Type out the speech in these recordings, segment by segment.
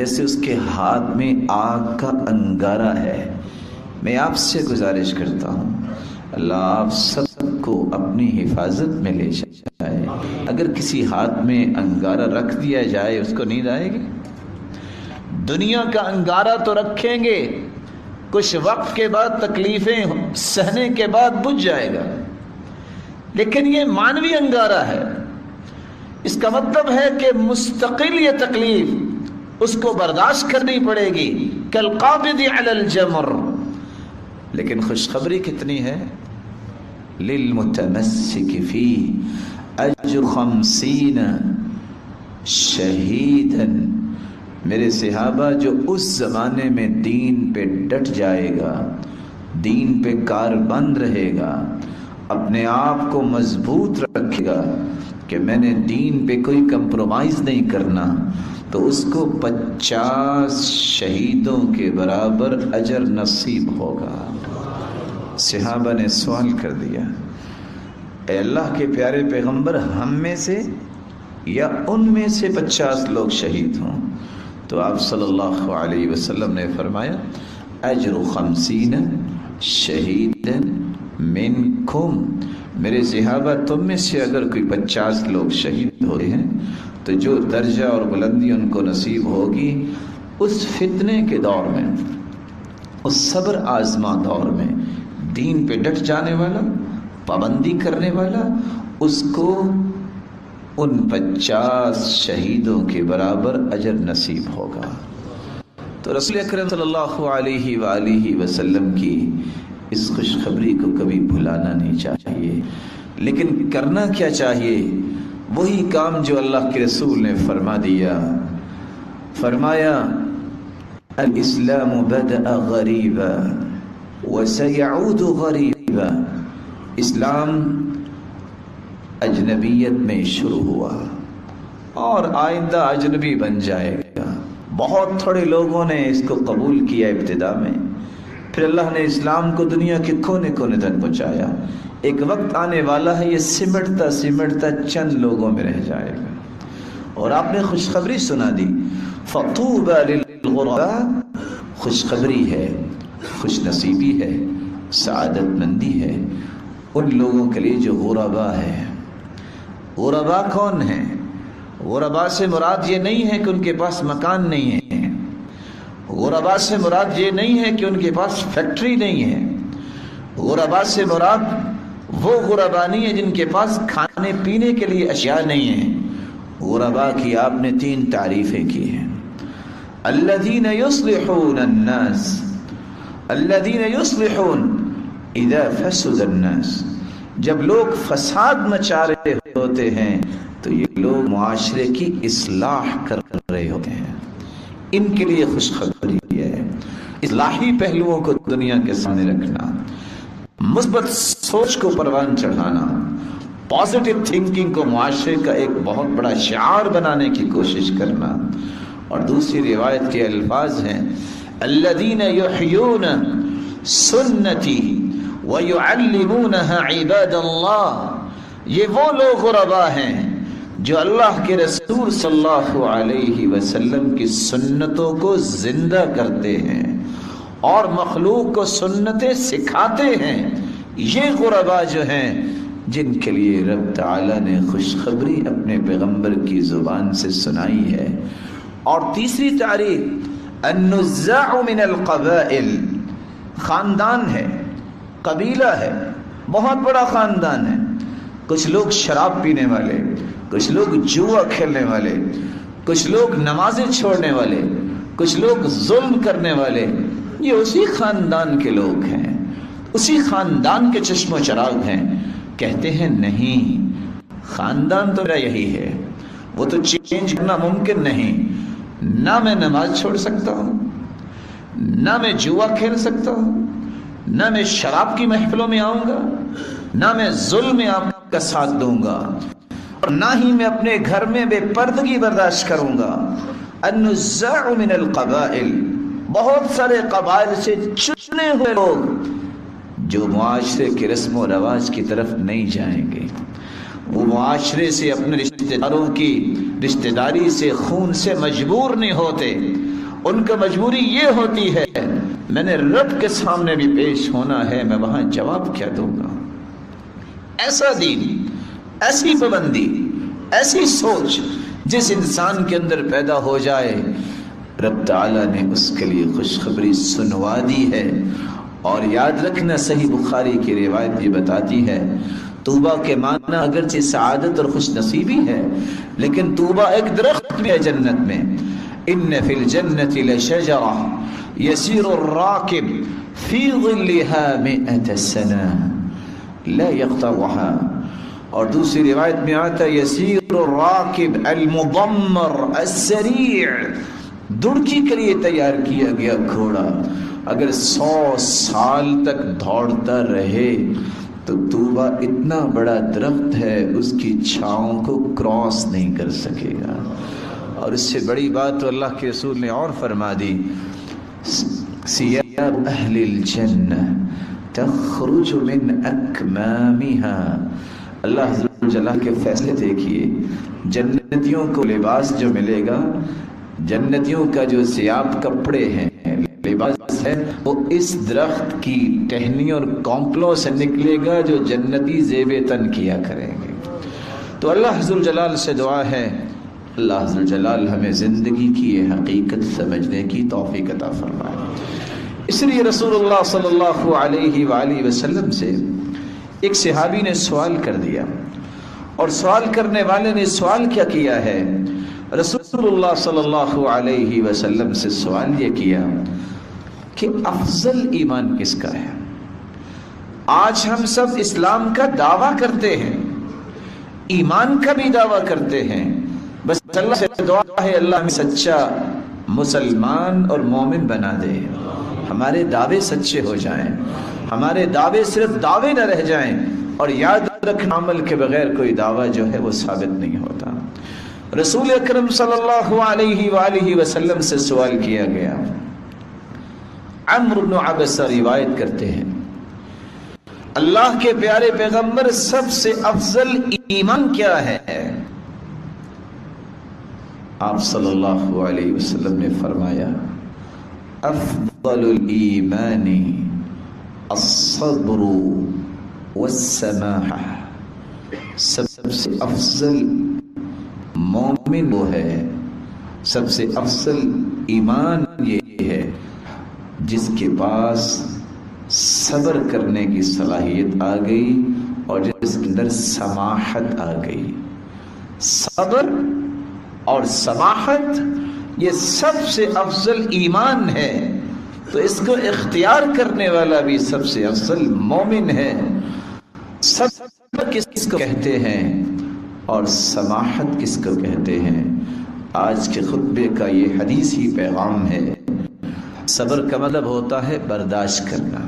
جیسے اس کے ہاتھ میں آگ کا انگارہ ہے۔ میں آپ سے گزارش کرتا ہوں اللہ آپ سب کو اپنی حفاظت میں لے جائے۔ اگر کسی ہاتھ میں انگارہ رکھ دیا جائے اس کو نیند آئے گی؟ دنیا کا انگارہ تو رکھیں گے، کچھ وقت کے بعد تکلیفیں سہنے کے بعد بجھ جائے گا، لیکن یہ مانوی انگارہ ہے۔ اس کا مطلب ہے کہ مستقل یہ تکلیف اس کو برداشت کرنی پڑے گی، کالقابض علی الجمر۔ لیکن خوشخبری کتنی ہے؟ للمتمسک فیہ اجر 50 شہیدا۔ میرے صحابہ جو اس زمانے میں دین پہ ڈٹ جائے گا، دین پہ کاربند رہے گا، اپنے آپ کو مضبوط رکھے گا کہ میں نے دین پہ کوئی کمپرومائز نہیں کرنا، تو اس کو 50 شہیدوں کے برابر اجر نصیب ہوگا۔ صحابہ نے سوال کر دیا، اے اللہ کے پیارے پیغمبر، ہم میں سے یا ان میں سے 50 لوگ شہید ہوں؟ تو آپ صلی اللہ علیہ وسلم نے فرمایا اجر 50 شہیدا منکم۔ میرے صحابہ تم میں سے اگر کوئی 50 لوگ شہید ہوتے ہیں تو جو درجہ اور بلندی ان کو نصیب ہوگی اس فتنے کے دور میں، اس صبر آزما دور میں، دین پہ ڈٹ جانے والا، پابندی کرنے والا، اس کو ان 50 شہیدوں کے برابر اجر نصیب ہوگا۔ تو رسول اکرم صلی اللہ علیہ وآلہ وسلم کی اس خوشخبری کو کبھی بھلانا نہیں چاہیے، لیکن کرنا کیا چاہیے؟ وہی کام جو اللہ کے رسول نے فرما دیا، فرمایا الاسلام بدأ غریبا وسيعود غریبا۔ اسلام اجنبیت میں شروع ہوا اور آئندہ اجنبی بن جائے گا۔ بہت تھوڑے لوگوں نے اس کو قبول کیا ابتدا میں، پھر اللہ نے اسلام کو دنیا کے کونے کونے تک پہنچایا۔ ایک وقت آنے والا ہے یہ سمٹتا سمٹتا چند لوگوں میں رہ جائے گا۔ اور آپ نے خوشخبری سنا دی، فطوبى للغرباء، خوشخبری ہے، خوش نصیبی ہے، سعادت مندی ہے ان لوگوں کے لیے جو غرباء ہے۔ غرباء کون ہیں؟ غرباء سے مراد یہ نہیں ہے کہ ان کے پاس مکان نہیں ہے، غرباء سے مراد یہ نہیں ہے کہ ان کے پاس فیکٹری نہیں ہے، غرباء سے مراد وہ غرباء نہیں ہے جن کے پاس کھانے پینے کے لیے اشیاء نہیں ہیں۔ غرباء کی آپ نے 3 تعریفیں کی ہیں، الذین یصلحون الناس، الذین یصلحون اذا فسد الناس، جب لوگ فساد مچا رہے ہوتے ہیں تو یہ لوگ معاشرے کی اصلاح کر رہے ہوتے ہیں۔ ان کے لیے خوشخبری ہے، اصلاحی پہلوؤں کو دنیا کے سامنے رکھنا، مثبت سوچ کو پروان چڑھانا، پازیٹیو تھنکنگ کو معاشرے کا ایک بہت بڑا شعار بنانے کی کوشش کرنا۔ اور دوسری روایت کے الفاظ ہیں الذین یحیون سنتی وَيُعَلِّمُونَهَا عِبَادَ اللَّهِ، یہ وہ لوگ غرباء ہیں جو اللہ کے رسول صلی اللہ علیہ وسلم کی سنتوں کو زندہ کرتے ہیں اور مخلوق کو سنتیں سکھاتے ہیں۔ یہ غرباء جو ہیں جن کے لیے رب تعالی نے خوشخبری اپنے پیغمبر کی زبان سے سنائی ہے۔ اور تیسری تعریف النزاع من القبائل، خاندان ہے، قبیلہ ہے، بہت بڑا خاندان ہے، کچھ لوگ شراب پینے والے، کچھ لوگ جوا کھیلنے والے، کچھ لوگ نمازیں چھوڑنے والے، کچھ لوگ ظلم کرنے والے، یہ اسی خاندان کے لوگ ہیں، اسی خاندان کے چشم و چراغ ہیں۔ کہتے ہیں نہیں، خاندان تو میرا یہی ہے، وہ تو چینج کرنا ممکن نہیں، نہ میں نماز چھوڑ سکتا ہوں، نہ میں جوا کھیل سکتا ہوں، نہ میں شراب کی محفلوں میں آؤں گا، نہ میں ظلم میں آپ کا ساتھ دوں گا، اور نہ ہی میں اپنے گھر میں بے پردگی برداشت کروں گا۔ النزاع من القبائل، بہت سارے قبائل سے چنے ہوئے لوگ جو معاشرے کے رسم و رواج کی طرف نہیں جائیں گے، وہ معاشرے سے اپنے رشتہ داروں کی رشتہ داری سے خون سے مجبور نہیں ہوتے، ان کا مجبوری یہ ہوتی ہے میں نے رب کے سامنے بھی پیش ہونا ہے، میں وہاں جواب کیا دوں گا؟ ایسا دین، ایسی پابندی، ایسی سوچ جس انسان کے اندر پیدا ہو جائے، رب تعالیٰ نے اس کے لیے خوشخبری سنوا دی ہے۔ اور یاد رکھنا، صحیح بخاری کی روایت یہ بتاتی ہے توبہ کے معنی اگرچہ سعادت اور خوش نصیبی ہے، لیکن توبہ ایک درخت بھی ہے جنت میں۔ ان فی الجنت لشجرہ یسیر الراکب فی ظلها 100 سنہ لا يقطعها، اور دوسری روایت میں آتا ہے یسیر الراکب المضمر السریع، دڑکی کے لیے تیار کیا گیا گھوڑا اگر 100 سال تک دوڑتا رہے تو توبہ اتنا بڑا درخت ہے اس کی چھاؤں کو کراس نہیں کر سکے گا۔ اور اس سے بڑی بات تو اللہ کے رسول نے اور فرما دی، ثیاب اہل الجنہ تخرج من اکمامها۔ اللہ جل کے فیصلے دیکھیے، جنتیوں کو لباس جو ملے گا، جنتیوں کا جو ثیاب کپڑے ہیں، لباس ہے، وہ اس درخت کی ٹہنی اور کونپلوں سے نکلے گا جو جنتی زیب تن کیا کریں گے۔ تو اللہ ذو الجلال سے دعا ہے اللہ ذو الجلال ہمیں زندگی کی یہ حقیقت سمجھنے کی توفیق عطا فرمائے۔ اس لیے رسول اللہ صلی اللہ علیہ وآلہ وسلم سے ایک صحابی نے سوال کر دیا، اور سوال کرنے والے نے سوال کیا کیا ہے؟ رسول اللہ صلی اللہ علیہ وسلم سے سوال یہ کیا کہ افضل ایمان کس کا ہے؟ آج ہم سب اسلام کا دعویٰ کرتے ہیں، ایمان کا بھی دعویٰ کرتے ہیں، بس اللہ سے دعا ہے اللہ ہمیں سچا مسلمان اور مومن بنا دے، ہمارے دعوے سچے ہو جائیں، ہمارے دعوے صرف دعوے نہ رہ جائیں۔ اور یاد رکھنا، عمل کے بغیر کوئی دعویٰ جو ہے وہ ثابت نہیں ہوتا۔ رسول اکرم صلی اللہ علیہ وآلہ وسلم سے سوال کیا گیا۔ عمرو بن عبسہ روایت کرتے ہیں اللہ کے پیارے پیغمبر سب سے افضل ایمان کیا ہے؟ آپ صلی اللہ علیہ وسلم نے فرمایا افضل الایمان الصبر والسماحہ، سب سے افضل مومن وہ ہے، سب سے افضل ایمان یہ ہے جس کے پاس صبر کرنے کی صلاحیت آ گئی اور جس کے اندر سماحت آ گئی۔ صبر اور سماحت یہ سب سے افضل ایمان ہے، تو اس کو اختیار کرنے والا بھی سب سے افضل مومن ہے۔ صبر کس کو کہتے ہیں اور سماحت کس کو کہتے ہیں؟ آج کے خطبے کا یہ حدیثی پیغام ہے۔ صبر کا مطلب ہوتا ہے برداشت کرنا،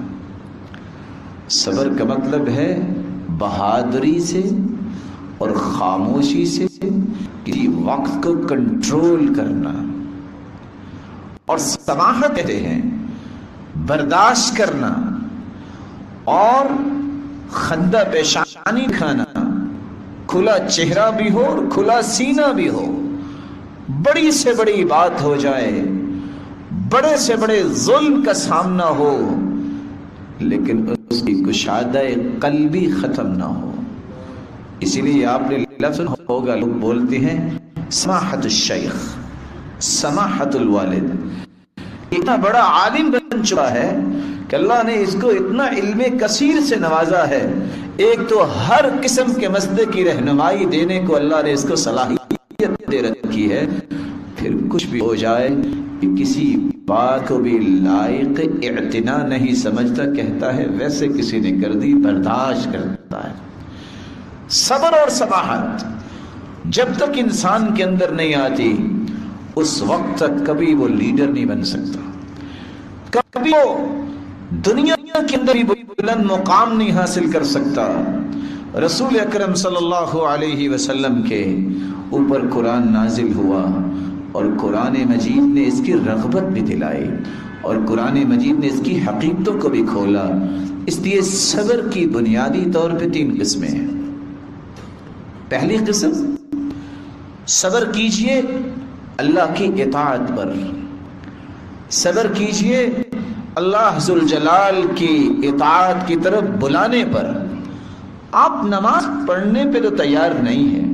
صبر کا مطلب ہے بہادری سے اور خاموشی سے کسی وقت کو کنٹرول کرنا، اور سماحت کہتے ہیں برداشت کرنا اور خندہ پیشانی کھانا، کھلا چہرہ بھی ہو اور کھلا سینہ بھی ہو، بڑی سے بڑی بات ہو جائے، بڑے سے بڑے ظلم کا سامنا ہو، لیکن اس کی کشادہ قلبی ختم نہ ہو۔ اسی لیے آپ نے لفظ ہوگا، لوگ بولتے ہیں سماحت الشیخ، سماحت الوالد۔ اتنا بڑا عالم بن چکا ہے کہ اللہ نے اس کو اتنا علم کثیر سے نوازا ہے، ایک تو ہر قسم کے مسئلے کی رہنمائی دینے کو اللہ نے اس کو صلاحیت دے رکھی ہے۔ پھر کچھ بھی ہو جائے کہ کسی بات کو بھی لائق اعتنا نہیں سمجھتا، کہتا ہے ویسے کسی نے کر دی، برداشت کرتا ہے۔ صبر اور سماحت جب تک انسان کے اندر نہیں آتی اس وقت تک کبھی وہ لیڈر نہیں بن سکتا، کبھی وہ دنیا کے اندر بھی بلند مقام نہیں حاصل کر سکتا۔ رسول اکرم صلی اللہ علیہ وسلم کے اوپر قرآن نازل ہوا اور قرآن مجید نے اس کی رغبت بھی دلائی اور قرآن مجید نے اس کی حقیقتوں کو بھی کھولا۔ اس لیے صبر کی بنیادی طور پہ 3 قسمیں ہیں۔ پہلی قسم، صبر کیجئے اللہ کی اطاعت پر، صبر کیجئے اللہ ذوالجلال کی اطاعت کی طرف بلانے پر۔ آپ نماز پڑھنے پہ تو تیار نہیں ہیں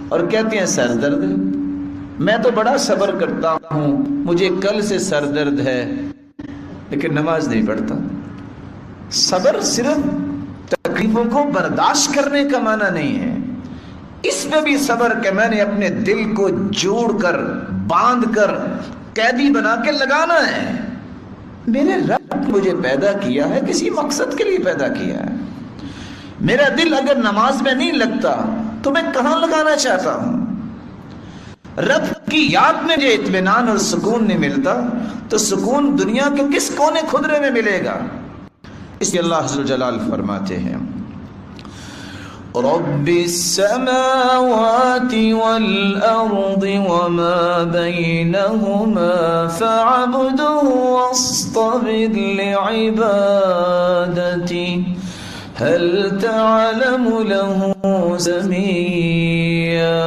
اور کہتے ہیں سر درد ہے، میں تو بڑا صبر کرتا ہوں، مجھے کل سے سر درد ہے، لیکن نماز نہیں پڑھتا۔ صبر صرف تکلیفوں کو برداشت کرنے کا معنی نہیں ہے، اس میں بھی صبر کہ میں نے اپنے دل کو جوڑ کر باندھ کر قیدی بنا کے لگانا ہے۔ میرے رب نے مجھے پیدا کیا ہے، کسی مقصد کے لیے پیدا کیا ہے۔ میرا دل اگر نماز میں نہیں لگتا تو میں کہاں لگانا چاہتا ہوں؟ رب کی یاد میں جو اطمینان اور سکون نہیں ملتا تو سکون دنیا کے کس کونے خدرے میں ملے گا؟ اس لیے اللہ عز و جلال فرماتے ہیں رب السماوات والأرض وما بينهما فاعبده واصطبر لعبادته هل تعلم له سميا۔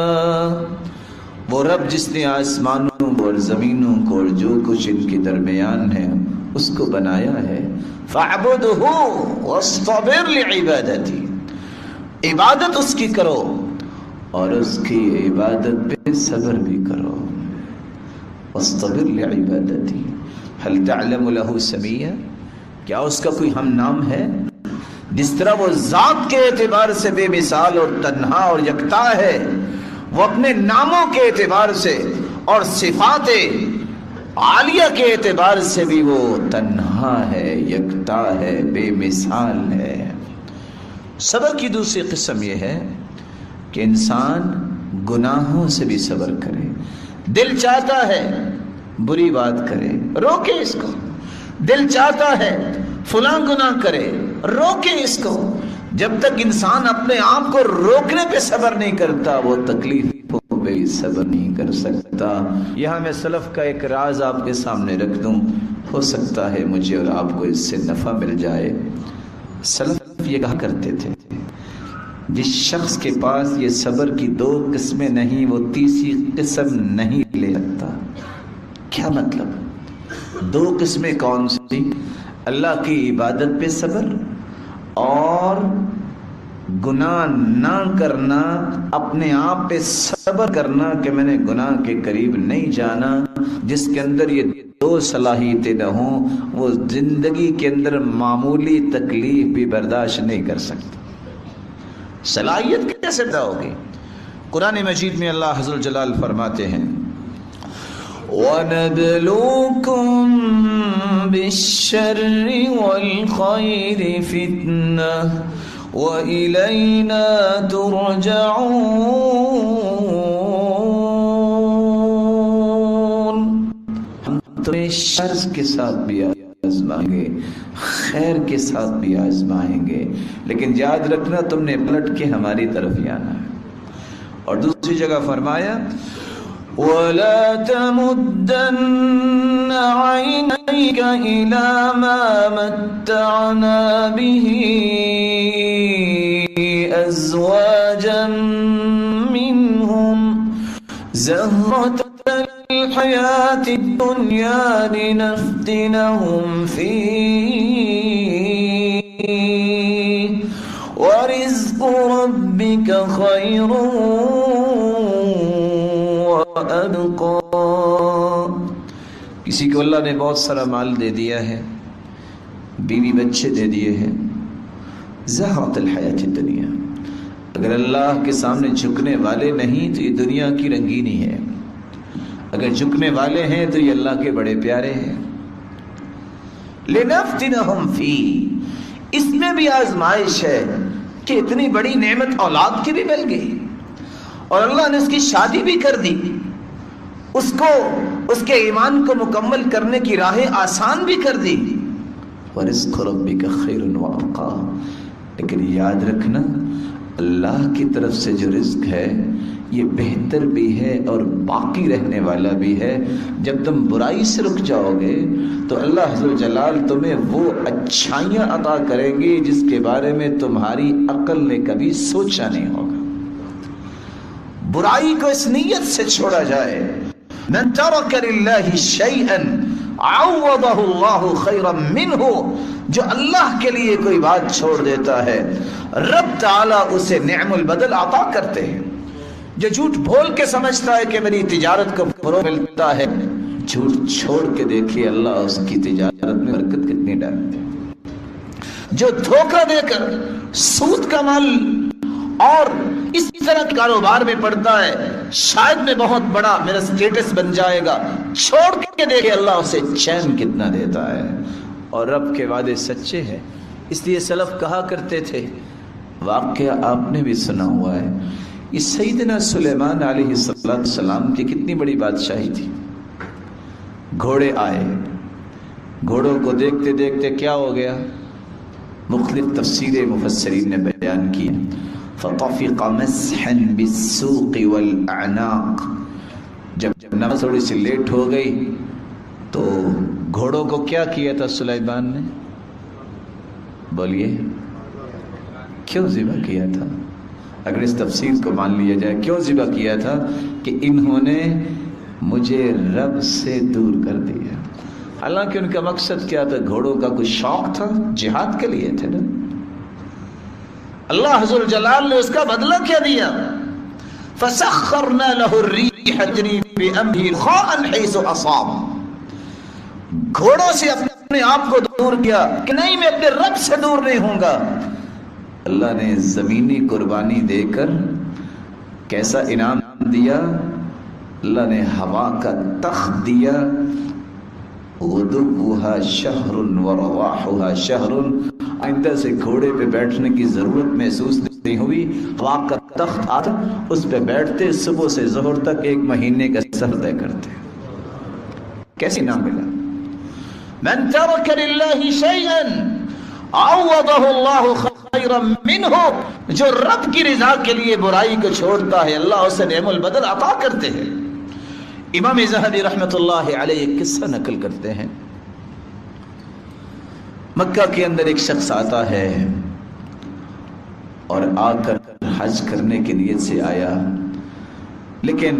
وہ رب جس نے آسمانوں اور زمینوں کو اور جو کچھ ان کے درمیان ہے اس کو بنایا ہے، فاعبده واصطبر لعبادته، عبادت اس کی کرو اور اس کی عبادت پہ صبر بھی کرو۔ واصطبر لعبادتی هل تعلم له سميا، کیا اس کا کوئی ہم نام ہے؟ جس طرح وہ ذات کے اعتبار سے بے مثال اور تنہا اور یکتا ہے، وہ اپنے ناموں کے اعتبار سے اور صفات عالیہ کے اعتبار سے بھی وہ تنہا ہے، یکتا ہے، بے مثال ہے۔ صبر کی دوسری قسم یہ ہے کہ انسان گناہوں سے بھی صبر کرے۔ دل چاہتا ہے بری بات کرے، روکے اس کو۔ دل چاہتا ہے فلاں گناہ کرے، روکے اس کو۔ جب تک انسان اپنے آپ کو روکنے پہ صبر نہیں کرتا وہ تکلیفوں پہ صبر نہیں کر سکتا۔ یہاں میں سلف کا ایک راز آپ کے سامنے رکھ دوں، ہو سکتا ہے مجھے اور آپ کو اس سے نفع مل جائے۔ سلف یہ کہا کرتے تھے جس شخص کے پاس یہ صبر کی دو قسمیں نہیں وہ تیسری قسم نہیں لے سکتا۔ کیا مطلب؟ دو قسمیں کون سی؟ اللہ کی عبادت پہ صبر اور گناہ نہ کرنا، اپنے آپ پہ صبر کرنا کہ میں نے گناہ کے قریب نہیں جانا۔ جس کے اندر یہ دو صلاحیتیں نہ ہوں وہ زندگی کے اندر معمولی تکلیف بھی برداشت نہیں کر سکتا۔ صلاحیت کیسے پیدا ہوگی؟ قرآن مجید میں اللہ عز و جلال فرماتے ہیں وَنَبْلُوكُمْ بِالشَّرِّ وَالْخَيْرِ فِتْنَةً وَإِلَيْنَا تُرْجَعُونَ۔ ہم تمہیں شر کے ساتھ بھی آزمائیں گے، خیر کے ساتھ بھی آزمائیں گے، لیکن یاد رکھنا تم نے پلٹ کے ہماری طرف ہی آنا ہے۔ اور دوسری جگہ فرمایا وَلَا تَمُدَّنَّ عَيْنَيْكَ إِلَى مَا مَتَّعْنَا بِهِ أَزْوَاجًا مِّنْهُمْ زَهْرَةَ الْحَيَاةِ الدُّنْيَا لِنَفْتِنَهُمْ فِيهِ وَرِزْقُ رَبِّكَ خَيْرٌ وَأَبْقَىٰ۔ کسی کو اللہ نے بہت سارا مال دے دیا ہے، بیوی بچے دے دیے ہیں، زہرۃ الحیات الدنیا، اگر اللہ کے سامنے جھکنے والے نہیں تو یہ دنیا کی رنگینی ہے، اگر جھکنے والے ہیں تو یہ اللہ کے بڑے پیارے ہیں۔ لِنَفْتِنَهُمْ فِيهِ، اس میں بھی آزمائش ہے کہ اتنی بڑی نعمت اولاد کی بھی مل گئی اور اللہ نے اس کی شادی بھی کر دی، اس کو اس کے ایمان کو مکمل کرنے کی راہیں آسان بھی کر دی۔ وَرِزْقُ رَبِّكَ خَيْرٌ وَأَبْقَىٰ، لیکن یاد رکھنا اللہ کی طرف سے جو رزق ہے یہ بہتر بھی ہے اور باقی رہنے والا بھی ہے۔ جب تم برائی سے رک جاؤ گے تو اللہ عز و جلال تمہیں وہ اچھائیاں عطا کریں گے جس کے بارے میں تمہاری عقل نے کبھی سوچا نہیں ہوگا۔ برائی کو اس نیت سے چھوڑا جائے من ترک للہ شیئا عوضہ اللہ خیرا منہ، جو اللہ کے لیے کوئی بات چھوڑ دیتا ہے رب تعالیٰ اسے نعم البدل عطا کرتے ہیں۔ جو جھوٹ بول کے سمجھتا ہے کہ میری تجارت کو فروغ ملتا ہے، جھوٹ چھوڑ کے دیکھیے اللہ اس کی تجارت میں برکت کتنی ڈالتے ہیں۔ جو دھوکہ دے کر سود کا مال اور اس طرح کاروبار میں پڑتا ہے، شاید میں بہت بڑا میرا سٹیٹس بن جائے گا، چھوڑ کے دیکھے اللہ اسے چین کتنا دیتا ہے۔ اور رب کے وعدے سچے ہیں، اس لیے سلف کہا کرتے تھے، واقعہ آپ نے بھی سنا ہوا ہے، یہ سیدنا سلیمان علیہ السلام کی کتنی بڑی بادشاہی تھی۔ گھوڑے آئے، گھوڑوں کو دیکھتے دیکھتے کیا ہو گیا، مختلف تفسیر مفسرین نے بیان کی۔ فطفق مسحا بالسوق والاعناق، جب نماز تھوڑی سی لیٹ ہو گئی تو گھوڑوں کو کیا کیا تھا سلیمان نے؟ بولیے کیوں ذبح کیا تھا؟ اگر اس تفسیر کو مان لیا جائے، کیوں ذبح کیا تھا؟ کہ انہوں نے مجھے رب سے دور کر دیا۔ حالانکہ ان کا مقصد کیا تھا؟ گھوڑوں کا کچھ شوق تھا، جہاد کے لیے تھے نا۔ اللہ حضور جلال نے اس کا بدلہ کیا دیا؟ فَسَخَّرْنَا لَهُ الرِّيحَ تَجْرِي بِأَمْرِهِ رَخَاءً حَيْثُ أَصَابَ، گھوڑوں سے اپنے آپ کو دور کیا کہ نہیں میں اپنے رب سے دور نہیں ہوں گا۔ اللہ نے زمینی قربانی دے کر کیسا انعام دیا؟ اللہ نے ہوا کا تخت دیا، غدوها شہر ورواحها شہر، آئندہ سے گھوڑے پہ بیٹھنے کی ضرورت محسوس نہیں ہوئی۔ ہوا کا تخت آتا، اس پہ بیٹھتے، صبح سے ظہر تک 1 مہینے کا سفر طے کرتے۔ کیسی نام ملا؟ من ترک للہ شیئا عوضہ اللہ خیرا منہ، جو رب کی رضا کے لیے برائی کو چھوڑتا ہے اللہ اسے نعم البدل عطا کرتے ہیں۔ امام ذہبی رحمت اللہ علیہ ایک قصہ نقل کرتے ہیں، مکہ کے اندر ایک شخص آتا ہے اور آ کر حج کرنے کی نیت سے آیا، لیکن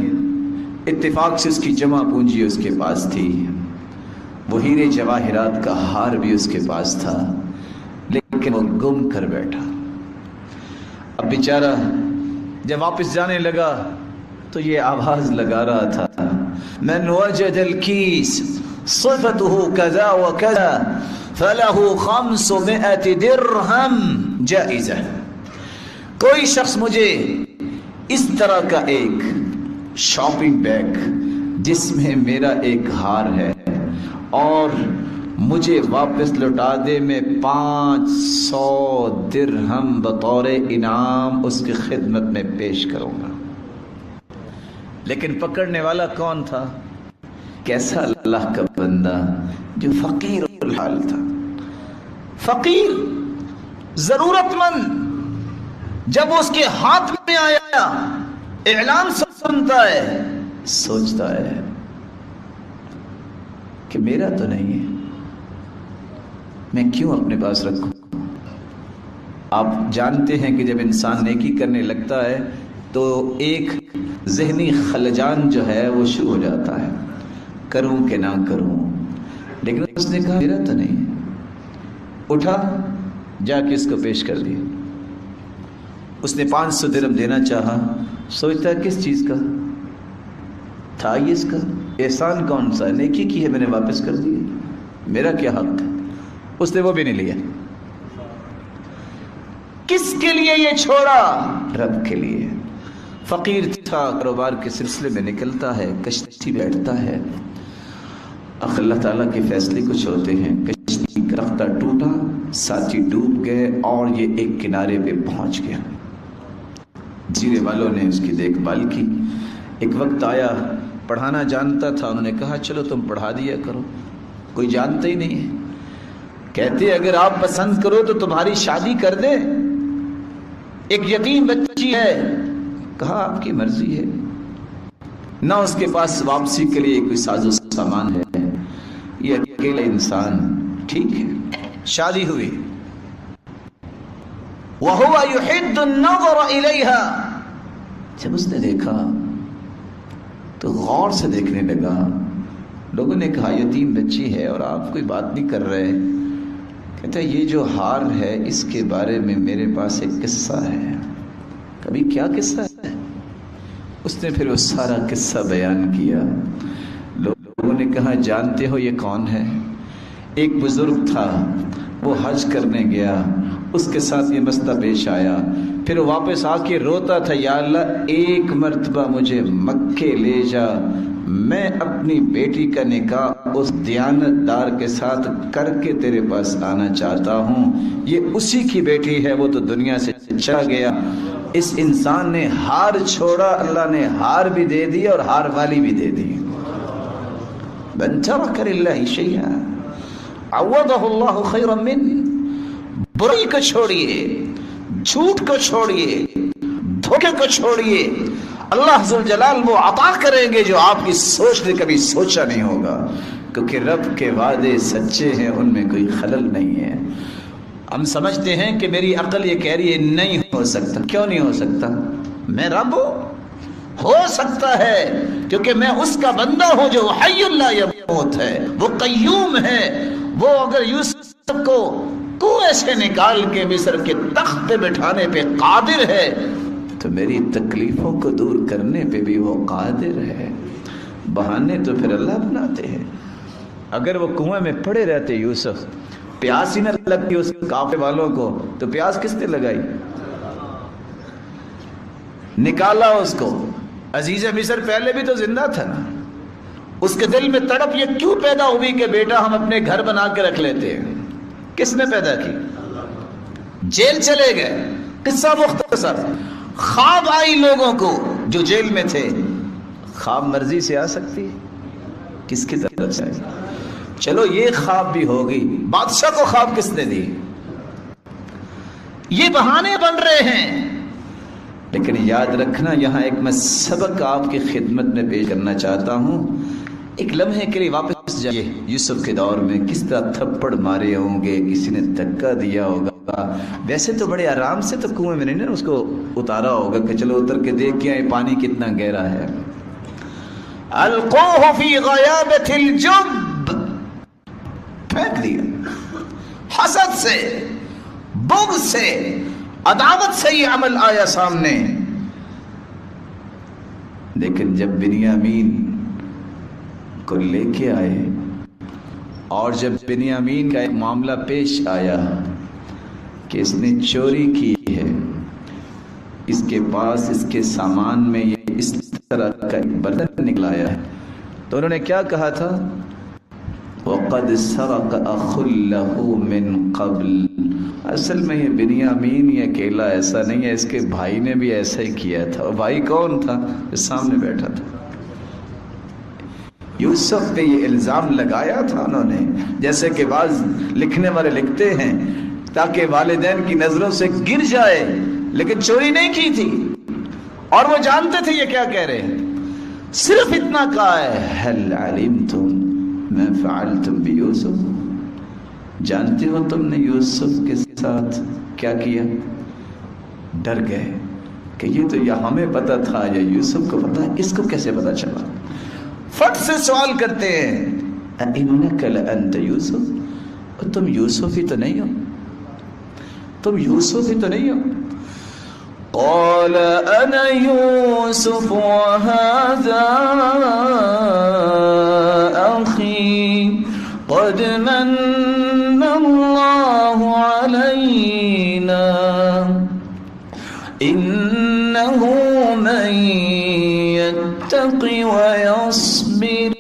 اتفاق سے اس کی جمع پونجی اس کے پاس تھی، وہ ہیرے جواہرات کا ہار بھی اس کے پاس تھا، لیکن وہ گم کر بیٹھا۔ اب بیچارہ جب واپس جانے لگا تو یہ آواز لگا رہا تھا، من وجد الکیس صفته کذا وکذا فله 500 درہم جائزہ، کوئی شخص مجھے اس طرح کا ایک شاپنگ بیگ جس میں میرا ایک ہار ہے اور مجھے واپس لوٹا دے، میں 500 درہم بطور انعام اس کی خدمت میں پیش کروں گا۔ لیکن پکڑنے والا کون تھا؟ کیسا اللہ کا بندہ جو فقیر الحال تھا، فقیر ضرورت مند۔ جب اس کے ہاتھ میں آیا، اعلان سنتا ہے، سوچتا ہے کہ میرا تو نہیں ہے، میں کیوں اپنے پاس رکھوں؟ آپ جانتے ہیں کہ جب انسان نیکی کرنے لگتا ہے تو ایک ذہنی خلجان جو ہے وہ شروع ہو جاتا ہے، کروں کہ نہ کروں، لیکن اس نے کہا میرا تو نہیں ہے، اٹھا جا کے اس کو پیش کر دیا۔ اس نے 500 درہم دینا چاہا، سوچتا ہے کس چیز کا تھا یہ، اس کا احسان کون سا ہے، نیکی کی ہے میں نے واپس کر دیا، میرا کیا حق ہے؟ اس نے وہ بھی نہیں لیا۔ کس کے لیے یہ چھوڑا؟ رب کے لیے۔ فقیر تھا، کاروبار کے سلسلے میں نکلتا ہے، کشتی بیٹھتا ہے، اللہ تعالیٰ کے فیصلے کچھ ہوتے ہیں، کشتی کا رختہ ٹوٹا، ساتھی ڈوب گئے اور یہ ایک کنارے پہ پہنچ گیا۔ جزیرے والوں نے اس کی دیکھ بھال کی، ایک وقت آیا، پڑھانا جانتا تھا، انہوں نے کہا چلو تم پڑھا دیا کرو، کوئی جانتا ہی نہیں ہے، کہتے اگر آپ پسند کرو تو تمہاری شادی کر دیں، ایک یتیم بچی ہے، کہا آپ کی مرضی ہے، نہ اس کے پاس واپسی کے لیے کوئی ساز و سامان ہے، یہ اکیلا انسان، ٹھیک ہے، شادی ہوئی۔ وَهُوَ يُحِدُّ النَّظَرَ إِلَيْهَا، جب اس نے دیکھا تو غور سے دیکھنے لگا، لوگوں نے کہا یتیم بچی ہے اور آپ کوئی بات نہیں کر رہے. کہتا ہے یہ جو ہار ہے اس کے بارے میں میرے پاس ایک قصہ ہے. کبھی کیا قصہ ہے؟ اس نے پھر وہ سارا قصہ بیان کیا. لوگوں نے کہا جانتے ہو یہ کون ہے؟ ایک بزرگ تھا، وہ حج کرنے گیا، اس کے ساتھ یہ مسئلہ پیش آیا، پھر واپس آ کے روتا تھا یا اللہ ایک مرتبہ مجھے مکے لے جا، میں اپنی بیٹی کا نکاح اس دیانت دار کے ساتھ کر کے تیرے پاس آنا چاہتا ہوں. یہ اسی کی بیٹی ہے، وہ تو دنیا سے چلا گیا. اس انسان نے ہار چھوڑا، اللہ نے ہار بھی دے دی اور ہار والی بھی دے دی. من ترک للہ شیئا عوضہ اللہ خیرا من. برائی کو چھوڑیے، جھوٹ کو چھوڑیے، دھوکے کو چھوڑیے، اللہ ذوالجلال وہ عطا کریں گے جو آپ کی سوچ نے کبھی سوچا نہیں ہوگا، کیونکہ رب کے وعدے سچے ہیں، ان میں کوئی خلل نہیں ہے. ہم سمجھتے ہیں کہ میری عقل یہ کہہ رہی ہے نہیں ہو سکتا. کیوں نہیں ہو سکتا؟ میں رب ہو سکتا ہے، کیونکہ میں اس کا بندہ ہوں جو حی لا یموت ہے، وہ قیوم ہے. وہ اگر یوسف کو کنویں سے نکال کے مصر کے تخت پہ بٹھانے پہ قادر ہے تو میری تکلیفوں کو دور کرنے پہ بھی وہ قادر ہے. بہانے تو پھر اللہ بناتے ہیں. اگر وہ کنویں میں پڑے رہتے یوسف، پیاس ہی نہ لگتی اس کافے والوں کو، تو پیاس کس نے لگائی؟ نکالا اس کو. عزیز مصر پہلے بھی تو زندہ تھا نا. اس کے دل میں تڑپ یہ کیوں پیدا ہوئی کہ بیٹا ہم اپنے گھر بنا کے رکھ لیتے ہیں؟ کس نے پیدا کی؟ جیل چلے گئے. قصہ مختصر. خواب آئی لوگوں کو جو جیل میں تھے. خواب مرضی سے آ سکتی ہے؟ کس کی طرف سے؟ چلو یہ خواب بھی ہوگی. بادشاہ کو خواب کس نے دی؟ یہ بہانے بن رہے ہیں. لیکن یاد رکھنا یہاں ایک میں سبق آپ کی خدمت میں پیش کرنا چاہتا ہوں. ایک لمحے کے لیے واپس جائیے. یوسف کے دور میں کس طرح تھپڑ مارے ہوں گے، کسی نے دھکا دیا ہوگا. ویسے تو بڑے آرام سے تو کنویں میں نہیں نا اس کو اتارا ہوگا کہ چلو اتر کے دیکھ کے آئے پانی کتنا گہرا ہے. القوہ فی غیابت الجب، پھینک دیا. حسد سے، بغض سے، عداوت سے یہ عمل آیا سامنے. لیکن جب بنیامین کو لے کے آئے اور جب بنیامین کا ایک معاملہ پیش آیا کہ اس نے چوری کی ہے، اس کے پاس اس کے سامان میں یہ اس طرح کا ایک برتن نکلایا ہے، تو انہوں نے کیا کہا تھا؟ وَقَدْ سَرَقَ أَخٌ لَهُ مِنْ قَبْلِ. اصل میں یہ بنیامین یہ اکیلا ایسا نہیں ہے، اس کے بھائی نے بھی ایسا ہی کیا تھا. اور بھائی کون تھا؟ اس سامنے بیٹھا تھا. یوسف پہ یہ الزام لگایا تھا انہوں نے، جیسے کہ بعض لکھنے والے لکھتے ہیں تاکہ والدین کی نظروں سے گر جائے، لیکن چوری نہیں کی تھی اور وہ جانتے تھے یہ کیا کہہ رہے ہیں. صرف اتنا کہا ہے هل علمتم ما فعلتم بیوسف. جانتے ہو تم نے یوسف کے ساتھ کیا کیا؟ ڈر گئے کہ یہ تو یا ہمیں پتا تھا یا یوسف کو پتا ہے، اس کو کیسے پتا چلا؟ فٹ سے سوال کرتے ہیں اِنَّكَ لَأَنْتَ یوسف، تم یوسف ہی تو نہیں ہو، تم یوسف ہی تو نہیں ہو. قال انا یوسف وهذا اخی قد من اللہ علینا انه من يتق ويصبر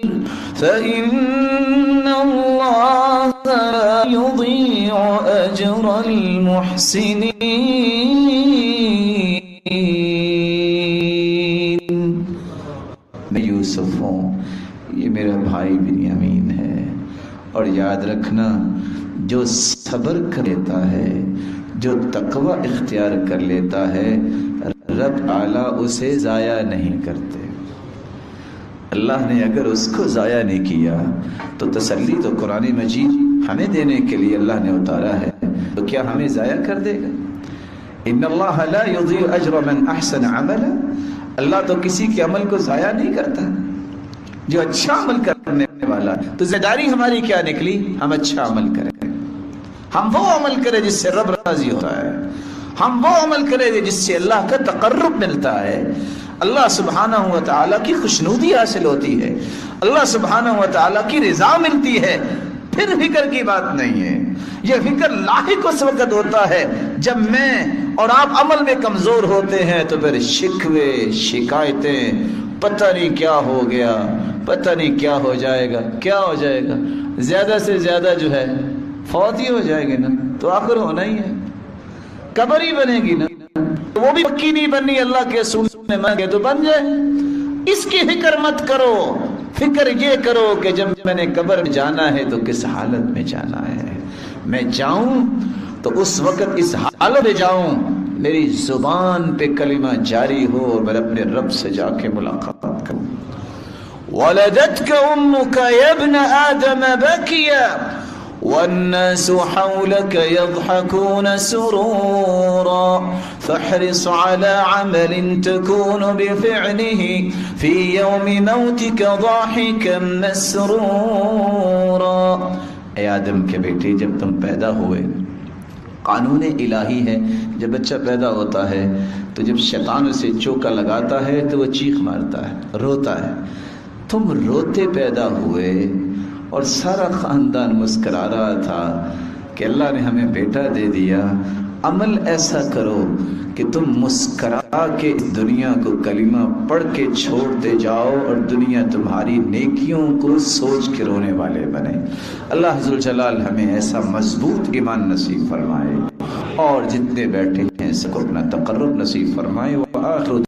فإن الله لا يضيع أجر المحسنين. میں یوسف ہوں، یہ میرا بھائی بنیامین ہے، اور یاد رکھنا جو صبر کر لیتا ہے، جو تقوی اختیار کر لیتا ہے، رب اعلیٰ اسے ضائع نہیں کرتے. اللہ نے اگر اس کو ضائع نہیں کیا تو تسلی تو قرآن مجید ہمیں دینے کے لیے اللہ نے اتارا ہے، تو کیا ہمیں ضائع کر دے گا؟ ان اللہ لا یضیع اجر من احسن عملا. اللہ تو کسی کے عمل کو ضائع نہیں کرتا. جو اچھا عمل کرنے والا. تو ذمہ داری ہماری کیا نکلی؟ ہم اچھا عمل کریں. ہم وہ عمل کریں جس سے رب راضی ہوتا ہے. ہم وہ عمل کریں جس سے اللہ کا تقرب ملتا ہے، اللہ سبحانہ و تعالیٰ کی خوشنودی حاصل ہوتی ہے، اللہ سبحانہ و تعالیٰ کی رضا ملتی ہے. پھر فکر کی بات نہیں ہے. یہ فکر لاحق اس وقت ہوتا ہے جب میں اور آپ عمل میں کمزور ہوتے ہیں، تو پھر شکوے شکایتیں، پتہ نہیں کیا ہو گیا، پتہ نہیں کیا ہو جائے گا، کیا ہو جائے گا. زیادہ سے زیادہ جو ہے فوت ہی ہو جائے گی نا، تو آخر ہونا ہی ہے، قبر ہی بنے گی نا. وہ بھی پکی نہیں بنی، اللہ کے رسول نے مانگے تو بن جائے. اس کی فکر مت کرو. فکر یہ کرو کہ جب میں نے قبر میں جانا ہے تو کس حالت میں جانا ہے. میں جاؤں تو اس وقت اس حالت میں جاؤں میری زبان پہ کلمہ جاری ہو اور میں اپنے رب سے جا کے ملاقات کروں. ولدتك امك يا ابن آدم بكيا والناس حولك يضحكون سرورا فاحرص على عمل تكون بفعله في يوم موتك ضاحكا مسرورا. اے آدم کے بیٹے، جب تم پیدا ہوئے، قانون الہی ہے، جب بچہ پیدا ہوتا ہے تو جب شیطان اسے چوکا لگاتا ہے تو وہ چیخ مارتا ہے، روتا ہے. تم روتے پیدا ہوئے اور سارا خاندان مسکرا رہا تھا کہ اللہ نے ہمیں بیٹا دے دیا. عمل ایسا کرو کہ تم مسکرا کے دنیا کو کلمہ پڑھ کے چھوڑتے جاؤ اور دنیا تمہاری نیکیوں کو سوچ کے رونے والے بنے. اللہ ذوالجلال ہمیں ایسا مضبوط ایمان نصیب فرمائے اور جتنے بیٹھے ہیں سب کو اپنا تقرب نصیب فرمائے. وآخر